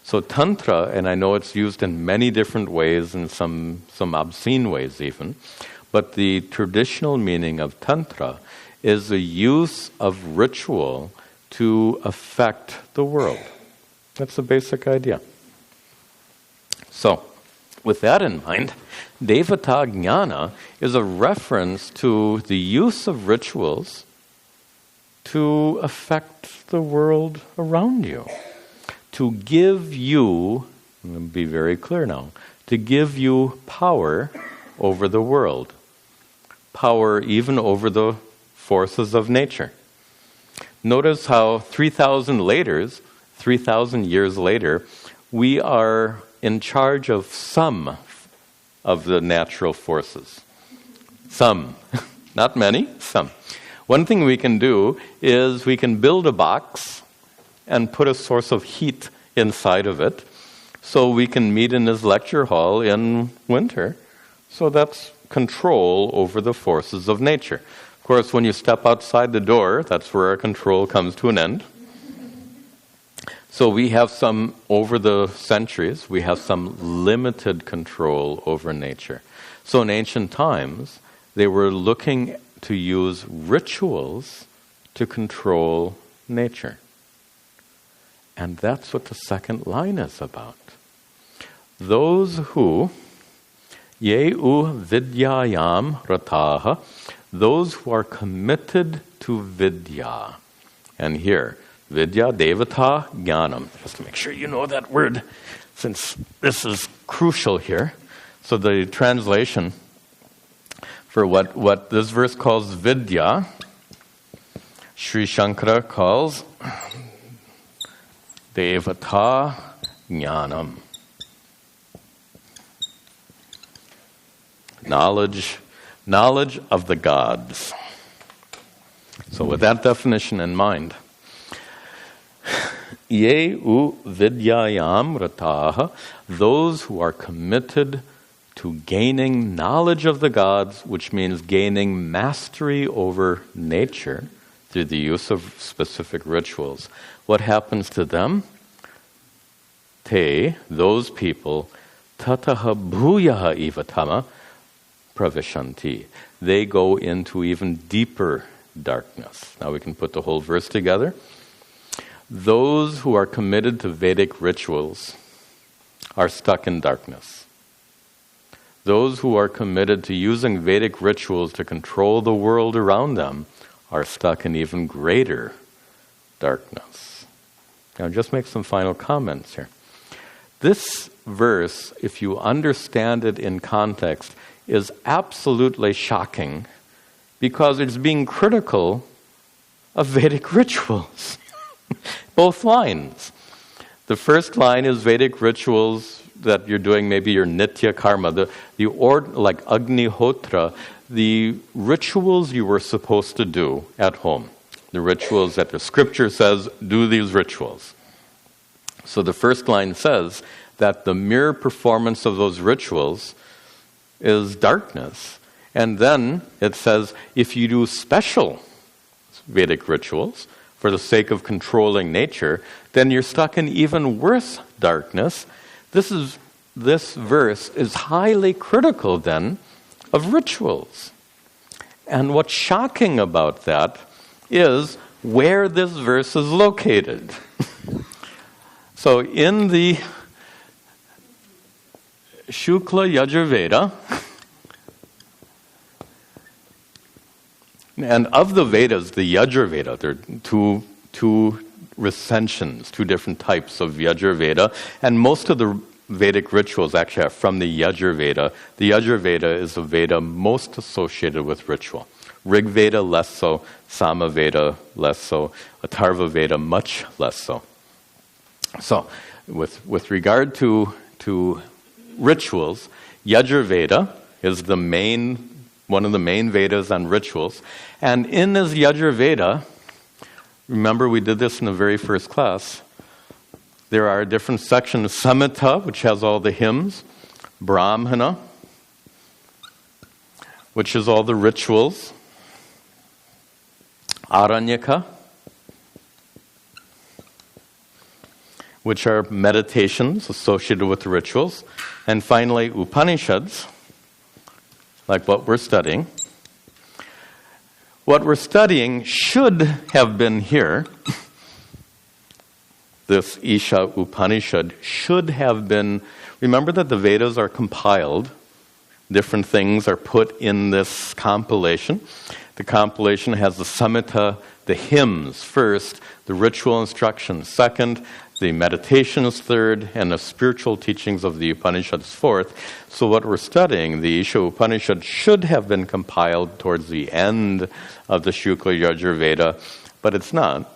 S1: So Tantra, and I know it's used in many different ways, and some obscene ways even, but the traditional meaning of Tantra is the use of ritual to affect the world. That's the basic idea. So, with that in mind, Devata Jnana is a reference to the use of rituals to affect the world around you. To give you, I'm going to be very clear now, to give you power over the world. Power even over the forces of nature. Notice how 3,000 years later, we are in charge of some of the natural forces. Some. Not many, some. One thing we can do is we can build a box and put a source of heat inside of it so we can meet in this lecture hall in winter. So that's control over the forces of nature. Of course, when you step outside the door, that's where our control comes to an end. So we have some, over the centuries, we have some limited control over nature. So in ancient times, they were looking to use rituals to control nature. And that's what the second line is about. Those who, ye u vidyayam rataha, those who are committed to vidya. And here, vidya, devata, jnanam. Just to make sure you know that word, since this is crucial here. So the translation for what this verse calls vidya, Sri Shankara calls devata jnanam. Knowledge of the gods. So with that definition in mind, ye u vidyayam rataha, those who are committed to gaining knowledge of the gods, which means gaining mastery over nature through the use of specific rituals. What happens to them? Te, those people, tataha bhuyaha ivatama pravishanti. They go into even deeper darkness. Now we can put the whole verse together. Those who are committed to Vedic rituals are stuck in darkness. Those who are committed to using Vedic rituals to control the world around them are stuck in even greater darkness. Now just make some final comments here. This verse, if you understand it in context, is absolutely shocking because it's being critical of Vedic rituals. Both lines. The first line is Vedic rituals that you're doing, maybe your nitya karma, like Agnihotra, the rituals you were supposed to do at home. The rituals that the scripture says, do these rituals. So the first line says that the mere performance of those rituals is darkness. And then it says, if you do special Vedic rituals for the sake of controlling nature, then you're stuck in even worse darkness. This verse is highly critical then of rituals. And what's shocking about that is where this verse is located. So in the Shukla Yajurveda, and of the Vedas, the Yajurveda, there are two recensions, two different types of Yajurveda, and most of the Vedic rituals actually are from the Yajurveda. The Yajurveda is the Veda most associated with ritual. Rig Veda less so, Sama Veda less so, Atharva Veda much less so. So, with regard to rituals, Yajurveda is one of the main Vedas on rituals. And in this Yajurveda, remember we did this in the very first class, there are different sections. Samhita, which has all the hymns. Brahmana, which is all the rituals. Aranyaka, which are meditations associated with the rituals. And finally, Upanishads, like what we're studying. What we're studying should have been here. This Isha Upanishad should have been. Remember that the Vedas are compiled. Different things are put in this compilation. The compilation has the Samhita, the hymns first, the ritual instructions second, the meditations third, and the spiritual teachings of the Upanishads fourth. So what we're studying, the Isha Upanishad, should have been compiled towards the end of the Shukla Yajurveda, but it's not.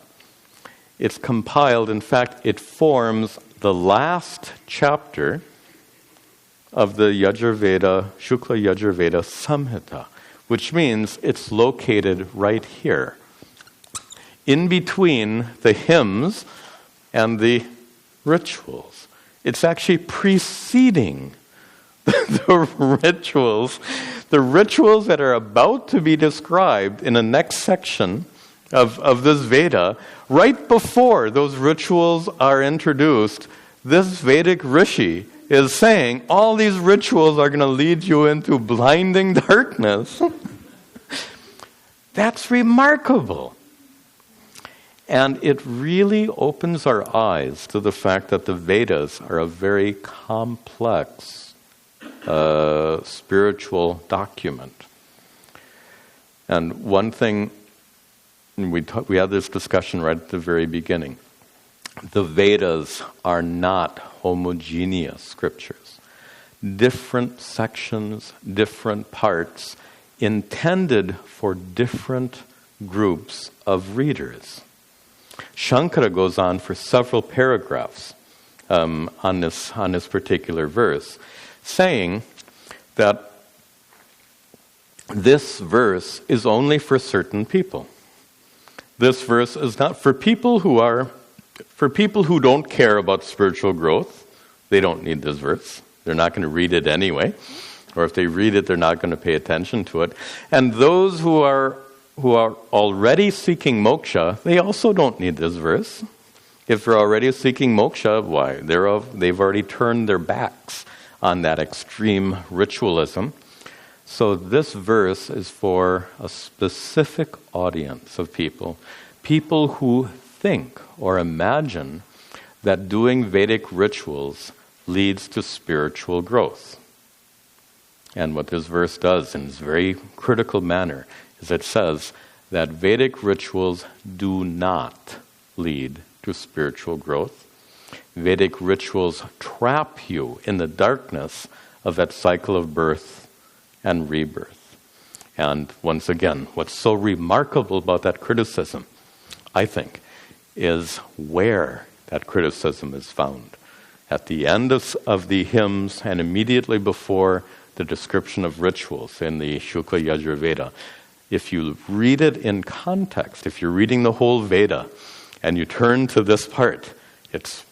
S1: It's compiled, in fact, it forms the last chapter of the Yajurveda, Shukla Yajurveda Samhita, which means it's located right here, in between the hymns and the rituals. It's actually preceding the rituals that are about to be described in the next section of this Veda. Right before those rituals are introduced, this Vedic Rishi is saying all these rituals are going to lead you into blinding darkness. That's remarkable. And it really opens our eyes to the fact that the Vedas are a very complex spiritual document. And one thing, we had this discussion right at the very beginning. The Vedas are not homogeneous scriptures. Different sections, different parts, intended for different groups of readers. Shankara goes on for several paragraphs on this particular verse, saying that this verse is only for certain people. This verse is not for people who don't care about spiritual growth. They don't need this verse. They're not going to read it anyway. Or if they read it, they're not going to pay attention to it. And those who are already seeking moksha, they also don't need this verse. If they're already seeking moksha, why? They've already turned their backs on that extreme ritualism. So this verse is for a specific audience of people who think or imagine that doing Vedic rituals leads to spiritual growth. And what this verse does in this very critical manner is it says that Vedic rituals do not lead to spiritual growth. Vedic rituals trap you in the darkness of that cycle of birth and rebirth. And once again, what's so remarkable about that criticism, I think, is where that criticism is found. At the end of the hymns and immediately before the description of rituals in the Shukla Yajurveda. If you read it in context, if you're reading the whole Veda and you turn to this part, it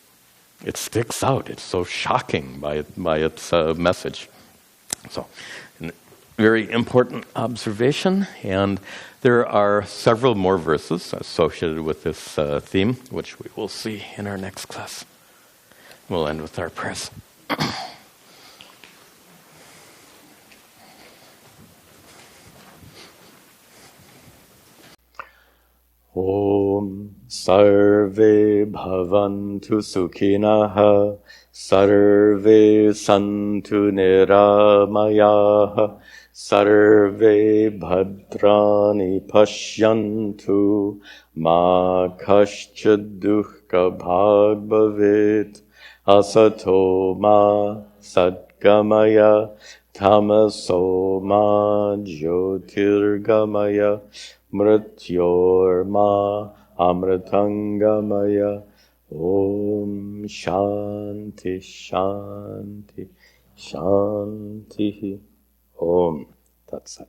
S1: sticks out. It's so shocking by its message. So, very important observation, and there are several more verses associated with this theme, which we will see in our next class. We'll end with our prayers. Om Sarve Bhavantu Sukhinah Sarve Santu Niramayah Sarve Bhadrani Pashyantu Ma Kaschid Dukkha Bhag Bhavet Asato Ma Sadgamaya Tamaso Ma Jyotirgamaya Mrityorma Amritangamaya Om Shanti Shanti Shanti Om Tat Sat.